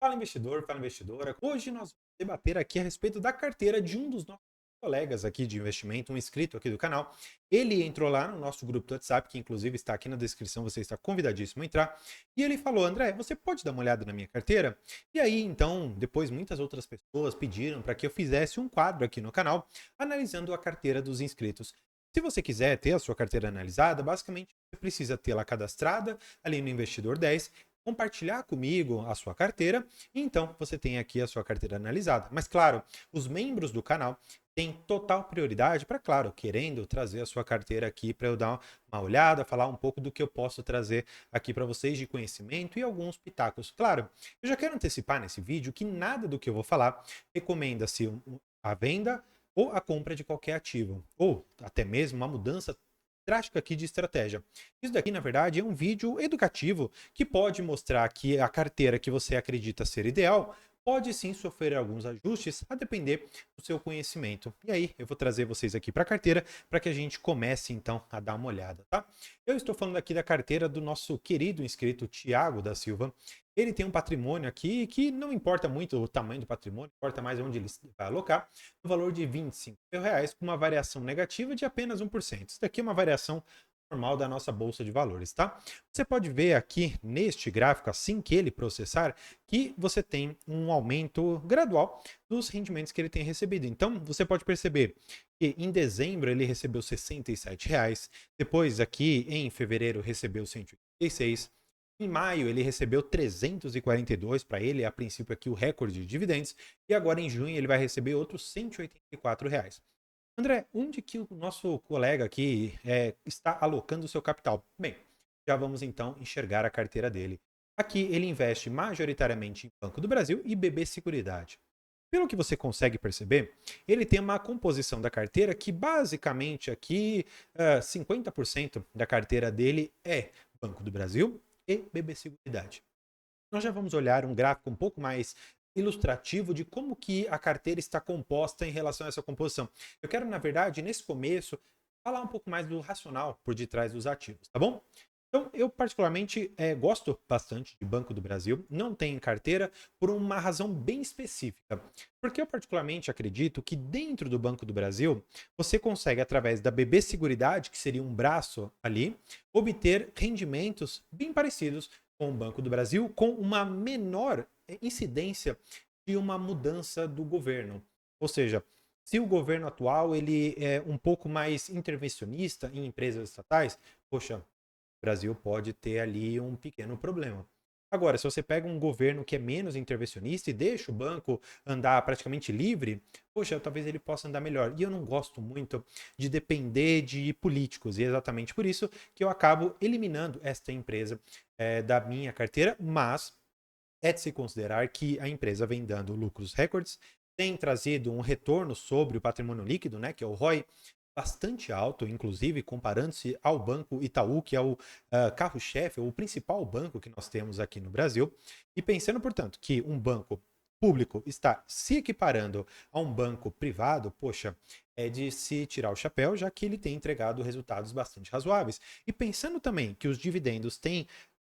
Fala investidor, fala investidora. Hoje nós vamos debater aqui a respeito da carteira de um dos nossos colegas aqui de investimento, um inscrito aqui do canal. Ele entrou lá no nosso grupo do WhatsApp, que inclusive está aqui na descrição, você está convidadíssimo a entrar. E ele falou: André, você pode dar uma olhada na minha carteira? E aí, então, depois muitas outras pessoas pediram para que eu fizesse um quadro aqui no canal, analisando a carteira dos inscritos. Se você quiser ter a sua carteira analisada, basicamente você precisa tê-la cadastrada ali no Investidor 10, compartilhar comigo a sua carteira, e então você tem aqui a sua carteira analisada. Mas claro, os membros do canal têm total prioridade para, claro, querendo trazer a sua carteira aqui para eu dar uma olhada, falar um pouco do que eu posso trazer aqui para vocês de conhecimento e alguns pitacos. Claro, eu já quero antecipar nesse vídeo que nada do que eu vou falar recomenda-se a venda ou a compra de qualquer ativo, ou até mesmo uma mudança drástica aqui de estratégia. Isso daqui, na verdade, é um vídeo educativo que pode mostrar que a carteira que você acredita ser ideal pode sim sofrer alguns ajustes a depender do seu conhecimento. E aí, eu vou trazer vocês aqui para a carteira para que a gente comece então a dar uma olhada, tá? Eu estou falando aqui da carteira do nosso querido inscrito Tiago da Silva. Ele tem um patrimônio aqui que não importa muito o tamanho do patrimônio, importa mais onde ele vai alocar, no valor de R$ 25.000, com uma variação negativa de apenas 1%. Isso daqui é uma variação normal da nossa bolsa de valores, tá? Você pode ver aqui neste gráfico, assim que ele processar, que você tem um aumento gradual dos rendimentos que ele tem recebido. Então, você pode perceber que em dezembro ele recebeu R$ 67, depois aqui em fevereiro recebeu 186, em maio ele recebeu 342, para ele a princípio aqui o recorde de dividendos, e agora em junho ele vai receber outros R$ 184. André, onde que o nosso colega aqui está alocando o seu capital? Bem, já vamos então enxergar a carteira dele. Aqui ele investe majoritariamente em Banco do Brasil e BB Seguridade. Pelo que você consegue perceber, ele tem uma composição da carteira que basicamente aqui 50% da carteira dele é Banco do Brasil e BB Seguridade. Nós já vamos olhar um gráfico um pouco mais ilustrativo de como que a carteira está composta em relação a essa composição. Eu quero, na verdade, nesse começo, falar um pouco mais do racional por detrás dos ativos, tá bom? Então, eu particularmente gosto bastante de Banco do Brasil, não tenho carteira por uma razão bem específica. Porque eu particularmente acredito que dentro do Banco do Brasil, você consegue, através da BB Seguridade, que seria um braço ali, obter rendimentos bem parecidos com o Banco do Brasil, com uma menor incidência de uma mudança do governo. Ou seja, se o governo atual ele é um pouco mais intervencionista em empresas estatais, poxa, o Brasil pode ter ali um pequeno problema. Agora, se você pega um governo que é menos intervencionista e deixa o banco andar praticamente livre, poxa, talvez ele possa andar melhor. E eu não gosto muito de depender de políticos, e é exatamente por isso que eu acabo eliminando esta empresa da minha carteira, mas é de se considerar que a empresa vem dando lucros recordes, tem trazido um retorno sobre o patrimônio líquido, né, que é o ROI, bastante alto, inclusive comparando-se ao Banco Itaú, que é o carro-chefe, o principal banco que nós temos aqui no Brasil, e pensando, portanto, que um banco público está se equiparando a um banco privado, poxa, é de se tirar o chapéu, já que ele tem entregado resultados bastante razoáveis. E pensando também que os dividendos têm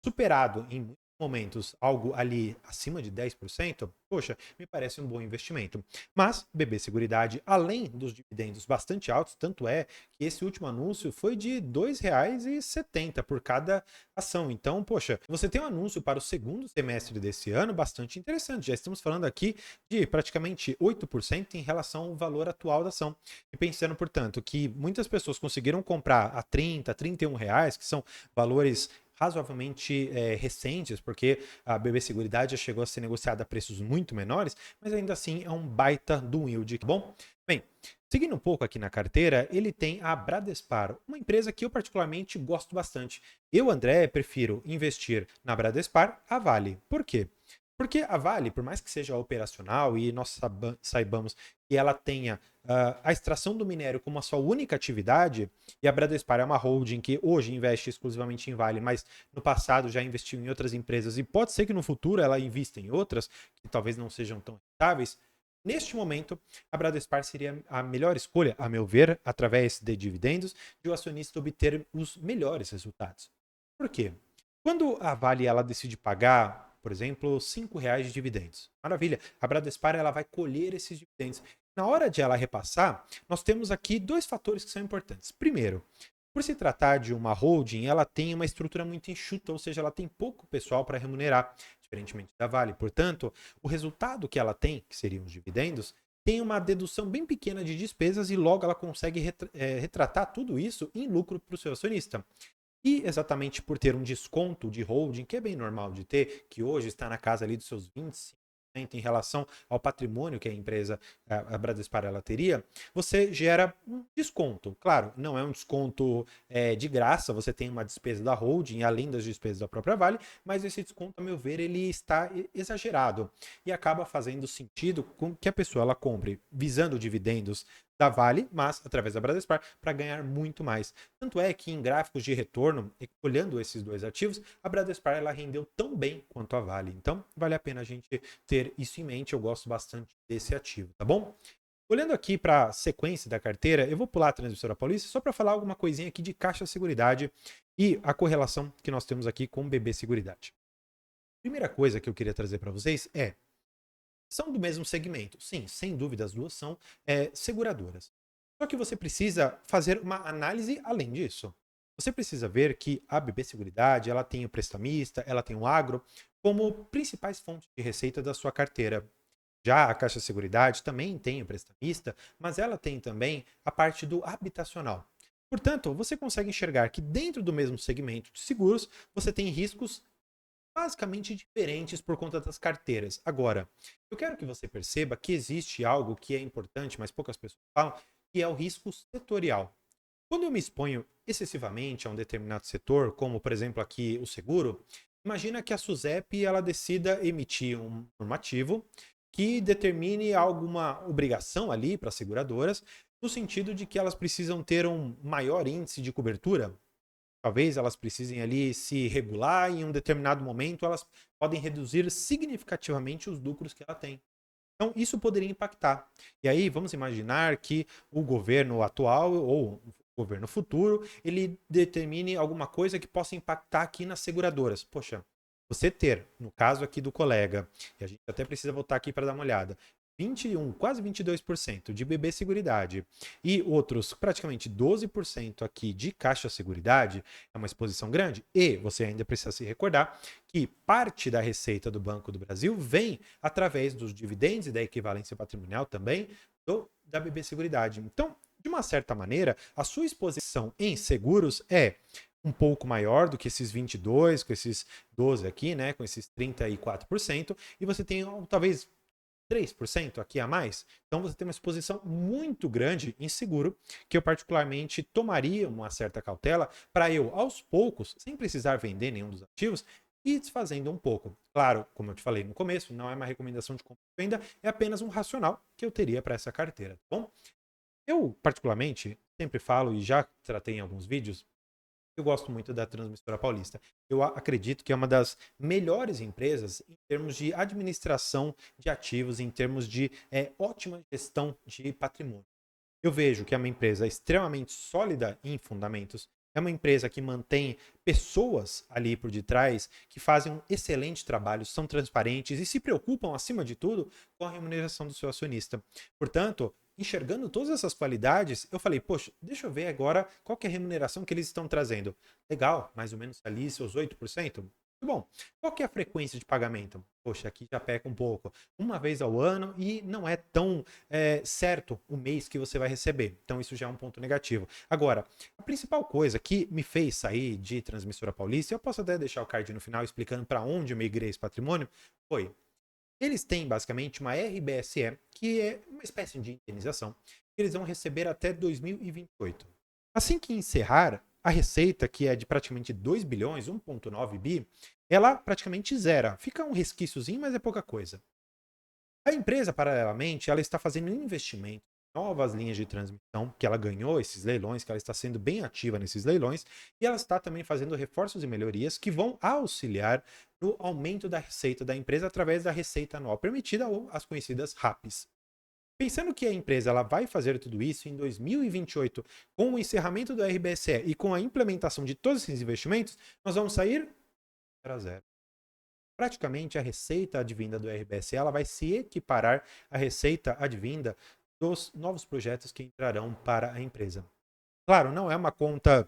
superado em muitos momentos algo ali acima de 10%, poxa, me parece um bom investimento. Mas BB Seguridade, além dos dividendos bastante altos, tanto é que esse último anúncio foi de R$ 2,70 por cada ação. Então, poxa, você tem um anúncio para o segundo semestre desse ano bastante interessante. Já estamos falando aqui de praticamente 8% em relação ao valor atual da ação. E pensando, portanto, que muitas pessoas conseguiram comprar a 30, R$ 31, que são valores razoavelmente recentes, porque a BB Seguridade já chegou a ser negociada a preços muito menores, mas ainda assim é um baita do yield, tá bom? Bem, seguindo um pouco aqui na carteira, ele tem a Bradespar, uma empresa que eu particularmente gosto bastante. Eu, André, prefiro investir na Bradespar a Vale. Por quê? Porque a Vale, por mais que seja operacional e nós saibamos que ela tenha a extração do minério como a sua única atividade, e a Bradespar é uma holding que hoje investe exclusivamente em Vale, mas no passado já investiu em outras empresas e pode ser que no futuro ela invista em outras que talvez não sejam tão rentáveis. Neste momento, a Bradespar seria a melhor escolha, a meu ver, através de dividendos, de o acionista obter os melhores resultados. Por quê? Quando a Vale ela decide pagar por exemplo, R$ 5 de dividendos. Maravilha. A Bradespar ela vai colher esses dividendos. Na hora de ela repassar, nós temos aqui dois fatores que são importantes. Primeiro, por se tratar de uma holding, ela tem uma estrutura muito enxuta, ou seja, ela tem pouco pessoal para remunerar, diferentemente da Vale. Portanto, o resultado que ela tem, que seriam os dividendos, tem uma dedução bem pequena de despesas e logo ela consegue retratar tudo isso em lucro para o seu acionista. E exatamente por ter um desconto de holding, que é bem normal de ter, que hoje está na casa ali dos seus 25% em relação ao patrimônio que a empresa, a Bradespar, ela teria, você gera um desconto. Claro, não é um desconto de graça, você tem uma despesa da holding, além das despesas da própria Vale, mas esse desconto, a meu ver, ele está exagerado e acaba fazendo sentido com que a pessoa ela compre visando dividendos da Vale, mas através da Bradespar, para ganhar muito mais. Tanto é que em gráficos de retorno, olhando esses dois ativos, a Bradespar ela rendeu tão bem quanto a Vale. Então, vale a pena a gente ter isso em mente. Eu gosto bastante desse ativo, tá bom? Olhando aqui para a sequência da carteira, eu vou pular a Transmissora Paulista só para falar alguma coisinha aqui de Caixa Seguridade e a correlação que nós temos aqui com o BB Seguridade. Primeira coisa que eu queria trazer para vocês são do mesmo segmento. Sim, sem dúvida, as duas são seguradoras. Só que você precisa fazer uma análise além disso. Você precisa ver que a BB Seguridade, ela tem o prestamista, ela tem o agro como principais fontes de receita da sua carteira. Já a Caixa Seguridade também tem o prestamista, mas ela tem também a parte do habitacional. Portanto, você consegue enxergar que dentro do mesmo segmento de seguros, você tem riscos basicamente diferentes por conta das carteiras. Agora, eu quero que você perceba que existe algo que é importante, mas poucas pessoas falam, que é o risco setorial. Quando eu me exponho excessivamente a um determinado setor, como por exemplo aqui o seguro, imagina que a SUSEP ela decida emitir um normativo que determine alguma obrigação ali para as seguradoras, no sentido de que elas precisam ter um maior índice de cobertura. Talvez elas precisem ali se regular e em um determinado momento elas podem reduzir significativamente os lucros que ela tem. Então, isso poderia impactar. E aí, vamos imaginar que o governo atual ou o governo futuro, ele determine alguma coisa que possa impactar aqui nas seguradoras. Poxa, você ter, no caso aqui do colega, e a gente até precisa voltar aqui para dar uma olhada, 21, quase 22% de BB Seguridade e outros praticamente 12% aqui de Caixa Seguridade, é uma exposição grande. E você ainda precisa se recordar que parte da receita do Banco do Brasil vem através dos dividendos e da equivalência patrimonial também da BB Seguridade. Então, de uma certa maneira, a sua exposição em seguros é um pouco maior do que esses 22, com esses 12 aqui, né, com esses 34%, e você tem talvez 3% aqui a mais. Então você tem uma exposição muito grande em seguro, que eu particularmente tomaria uma certa cautela para eu, aos poucos, sem precisar vender nenhum dos ativos, ir desfazendo um pouco. Claro, como eu te falei no começo, não é uma recomendação de compra e venda, é apenas um racional que eu teria para essa carteira, tá bom? Eu, particularmente, sempre falo e já tratei em alguns vídeos, eu gosto muito da Transmissora Paulista. Eu acredito que é uma das melhores empresas em termos de administração de ativos, em termos de ótima gestão de patrimônio. Eu vejo que é uma empresa extremamente sólida em fundamentos, é uma empresa que mantém pessoas ali por detrás que fazem um excelente trabalho, são transparentes e se preocupam, acima de tudo, com a remuneração do seu acionista. Portanto, enxergando todas essas qualidades, eu falei, poxa, deixa eu ver agora qual que é a remuneração que eles estão trazendo. Legal, mais ou menos ali seus 8%. Bom, qual que é a frequência de pagamento? Poxa, aqui já peca um pouco. Uma vez ao ano e não é tão certo o mês que você vai receber. Então isso já é um ponto negativo. Agora, a principal coisa que me fez sair de Transmissora Paulista, eu posso até deixar o card no final explicando para onde eu migrei esse patrimônio, foi eles têm basicamente uma RBSE, que é uma espécie de indenização, que eles vão receber até 2028. Assim que encerrar, a receita, que é de praticamente 2 bilhões, 1,9 bi, ela praticamente zera. Fica um resquíciozinho, mas é pouca coisa. A empresa, paralelamente, ela está fazendo um investimento em novas linhas de transmissão, que ela ganhou esses leilões, que ela está sendo bem ativa nesses leilões, e ela está também fazendo reforços e melhorias que vão auxiliar no aumento da receita da empresa através da receita anual permitida ou as conhecidas RAPs. Pensando que a empresa ela vai fazer tudo isso em 2028, com o encerramento do RBSE e com a implementação de todos esses investimentos, nós vamos sair 0 a 0. praticamente a receita advinda do RBSE ela vai se equiparar à receita advinda dos novos projetos que entrarão para a empresa. Claro, não é uma conta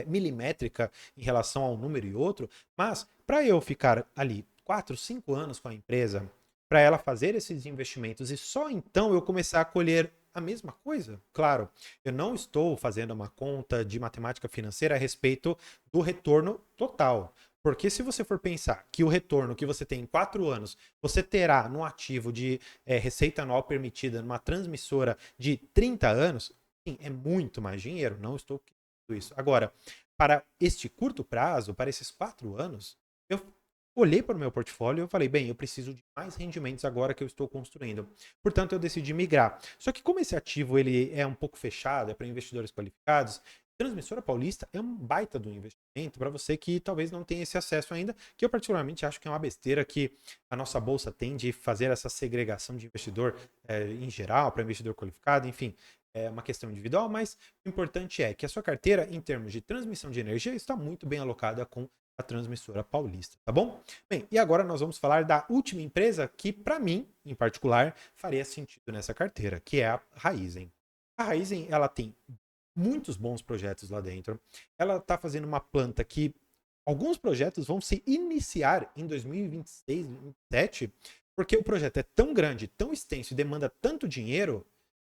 milimétrica em relação a um número e outro, mas para eu ficar ali 4, 5 anos com a empresa, para ela fazer esses investimentos e só então eu começar a colher a mesma coisa? Claro, eu não estou fazendo uma conta de matemática financeira a respeito do retorno total. Porque se você for pensar que o retorno que você tem em 4 anos, você terá no ativo de receita anual permitida numa transmissora de 30 anos, sim, é muito mais dinheiro. Não estou isso. Agora, para este curto prazo, para esses 4 anos, eu olhei para o meu portfólio e falei, bem, eu preciso de mais rendimentos agora que eu estou construindo. Portanto, eu decidi migrar. Só que como esse ativo ele é um pouco fechado, é para investidores qualificados, Transmissora Paulista é um baita do investimento para você que talvez não tenha esse acesso ainda, que eu particularmente acho que é uma besteira que a nossa bolsa tem de fazer essa segregação de investidor em geral, para investidor qualificado, enfim, é uma questão individual, mas o importante é que a sua carteira, em termos de transmissão de energia, está muito bem alocada com a Transmissora Paulista, tá bom? Bem, e agora nós vamos falar da última empresa que, para mim, em particular, faria sentido nessa carteira, que é a Raizen. A Raizen, ela tem muitos bons projetos lá dentro. Ela está fazendo uma planta que alguns projetos vão se iniciar em 2026, 2027, porque o projeto é tão grande, tão extenso e demanda tanto dinheiro.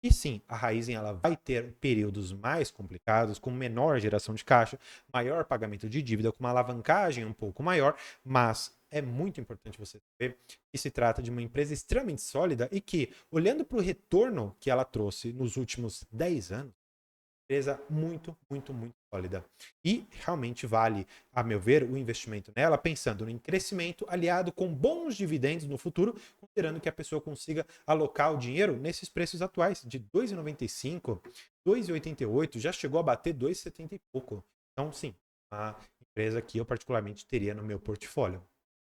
E sim, a Raizen ela vai ter períodos mais complicados, com menor geração de caixa, maior pagamento de dívida, com uma alavancagem um pouco maior, mas é muito importante você saber que se trata de uma empresa extremamente sólida e que, olhando para o retorno que ela trouxe nos últimos 10 anos, empresa muito, muito, muito sólida. E realmente vale, a meu ver, o investimento nela, pensando em crescimento aliado com bons dividendos no futuro, considerando que a pessoa consiga alocar o dinheiro nesses preços atuais, de R$ 2,95, R$ 2,88, já chegou a bater R$ 2,70 e pouco. Então, sim, a empresa que eu particularmente teria no meu portfólio.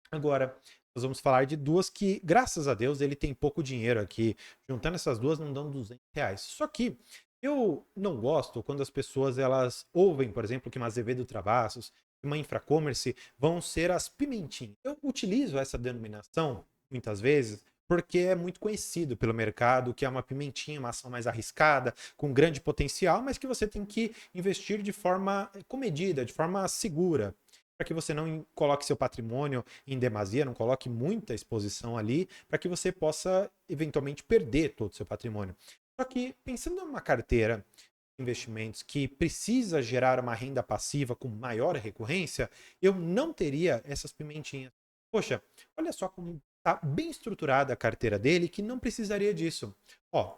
Agora, nós vamos falar de duas que, graças a Deus, ele tem pouco dinheiro aqui. Juntando essas duas, não dão R$ 200. Só que eu não gosto quando as pessoas elas ouvem, por exemplo, que uma Azevedo Travassos, que uma Infracommerce vão ser as pimentinhas. Eu utilizo essa denominação, muitas vezes, porque é muito conhecido pelo mercado, que é uma pimentinha, uma ação mais arriscada, com grande potencial, mas que você tem que investir de forma comedida, de forma segura, para que você não coloque seu patrimônio em demasia, não coloque muita exposição ali, para que você possa eventualmente perder todo o seu patrimônio. Só que pensando numa carteira de investimentos que precisa gerar uma renda passiva com maior recorrência, eu não teria essas pimentinhas. Poxa, olha só como está bem estruturada a carteira dele, que não precisaria disso. Ó,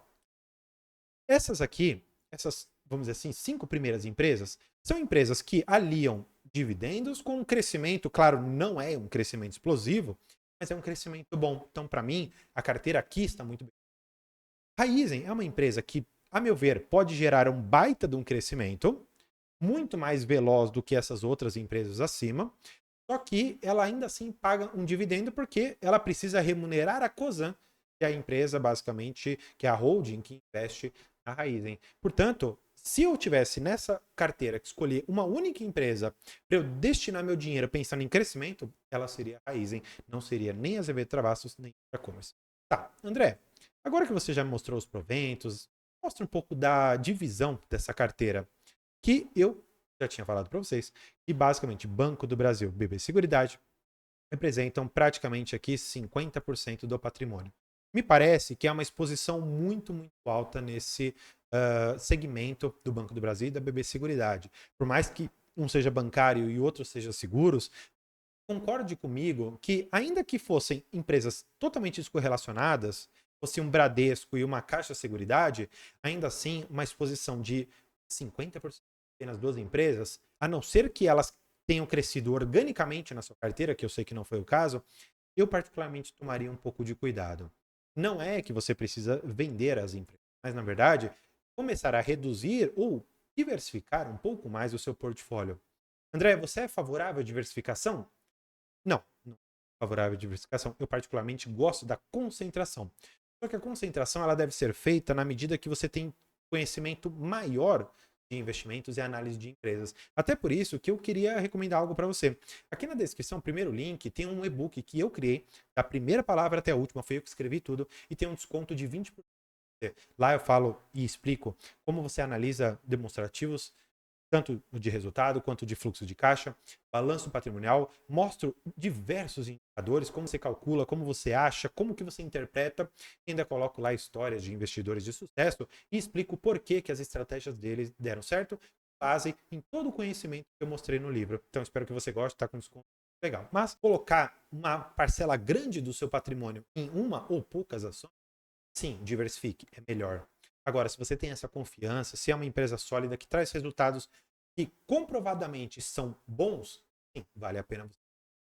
essas aqui, essas, vamos dizer assim, 5 primeiras empresas, são empresas que aliam dividendos com um crescimento, claro, não é um crescimento explosivo, mas é um crescimento bom. Então, para mim, a carteira aqui está muito bem. Raizen é uma empresa que, a meu ver, pode gerar um baita de um crescimento, muito mais veloz do que essas outras empresas acima, só que ela ainda assim paga um dividendo porque ela precisa remunerar a Cosan, que é a empresa, basicamente, que é a holding que investe na Raizen. Portanto, se eu tivesse nessa carteira que escolher uma única empresa para eu destinar meu dinheiro pensando em crescimento, ela seria a Raizen, não seria nem a Azevedo Travassos, nem a Commerce. Tá, André, agora que você já me mostrou os proventos, mostra um pouco da divisão dessa carteira, que eu já tinha falado para vocês, que basicamente Banco do Brasil, BB Seguridade, representam praticamente aqui 50% do patrimônio. Me parece que é uma exposição muito, muito alta nesse segmento do Banco do Brasil e da BB Seguridade. Por mais que um seja bancário e o outro seja seguros, concorde comigo que, ainda que fossem empresas totalmente descorrelacionadas, fosse um Bradesco e uma Caixa Seguridade, ainda assim, uma exposição de 50% nas duas empresas, a não ser que elas tenham crescido organicamente na sua carteira, que eu sei que não foi o caso, eu particularmente tomaria um pouco de cuidado. Não é que você precisa vender as empresas, mas na verdade, começar a reduzir ou diversificar um pouco mais o seu portfólio. André, você é favorável à diversificação? Não, não é favorável à diversificação. Eu particularmente gosto da concentração. Só que a concentração ela deve ser feita na medida que você tem conhecimento maior de investimentos e análise de empresas. Até por isso que eu queria recomendar algo para você. Aqui na descrição, o primeiro link, tem um e-book que eu criei, da primeira palavra até a última, foi eu que escrevi tudo, e tem um desconto de 20%. Lá eu falo e explico como você analisa demonstrativos, tanto de resultado quanto de fluxo de caixa, balanço patrimonial, mostro diversos indicadores, como você calcula, como você acha, como que você interpreta, e ainda coloco lá histórias de investidores de sucesso e explico por que as estratégias deles deram certo, base em todo o conhecimento que eu mostrei no livro. Então espero que você goste, tá com desconto legal. Mas colocar uma parcela grande do seu patrimônio em uma ou poucas ações, sim, diversifique, é melhor. Agora, se você tem essa confiança, se é uma empresa sólida que traz resultados que comprovadamente são bons, sim, vale a pena você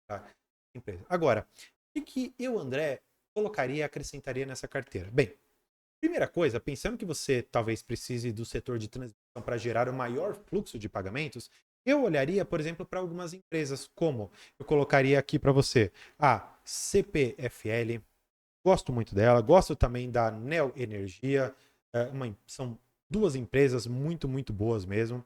comprar a empresa. Agora, o que eu, André, colocaria e acrescentaria nessa carteira? Bem, primeira coisa, pensando que você talvez precise do setor de transmissão para gerar o maior fluxo de pagamentos, eu olharia, por exemplo, para algumas empresas, como eu colocaria aqui para você a CPFL. Gosto muito dela, gosto também da Neo Energia, são duas empresas muito boas mesmo.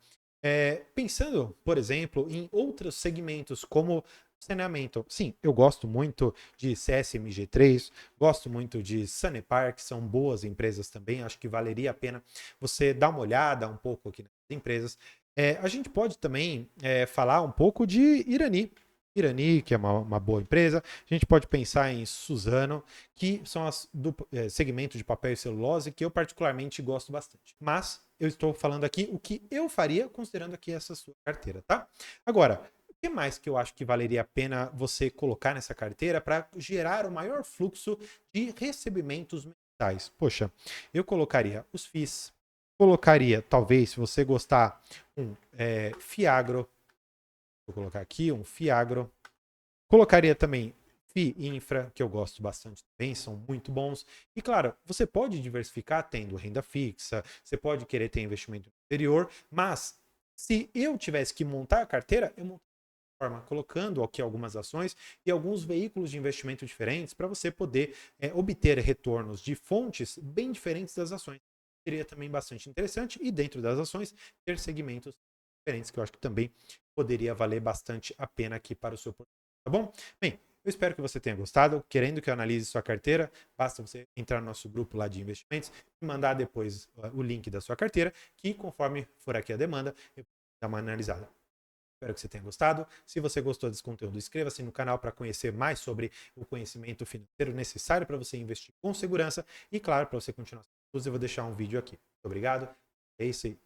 Pensando, por exemplo, em outros segmentos como saneamento. Sim, eu gosto muito de CSMG3, gosto muito de Sanepar, que são boas empresas também. Acho que valeria a pena você dar uma olhada um pouco aqui nas empresas. A gente pode também falar um pouco de Irani, que é uma boa empresa. A gente pode pensar em Suzano, que são as do segmento de papel e celulose, que eu particularmente gosto bastante. Mas eu estou falando aqui o que eu faria, considerando aqui essa sua carteira, tá? Agora, o que mais que eu acho que valeria a pena você colocar nessa carteira para gerar o maior fluxo de recebimentos mensais? Poxa, eu colocaria os FIIs, colocaria, talvez, se você gostar, um Fiagro. Vou colocar aqui um Fiagro. Colocaria também FI Infra, que eu gosto bastante também, são muito bons. E claro, você pode diversificar tendo renda fixa, você pode querer ter investimento exterior, mas se eu tivesse que montar a carteira, eu montaria de forma colocando aqui algumas ações e alguns veículos de investimento diferentes para você poder obter retornos de fontes bem diferentes das ações. Seria também bastante interessante e dentro das ações ter segmentos diferentes que eu acho que também poderia valer bastante a pena aqui para o seu portfólio. Tá bom? Bem, eu espero que você tenha gostado. Querendo que eu analise sua carteira, basta você entrar no nosso grupo lá de investimentos e mandar depois o link da sua carteira, que conforme for aqui a demanda, eu vou dar uma analisada. Espero que você tenha gostado. Se você gostou desse conteúdo, inscreva-se no canal para conhecer mais sobre o conhecimento financeiro necessário para você investir com segurança e, claro, para você continuar. Eu vou deixar um vídeo aqui. Muito obrigado. É isso aí.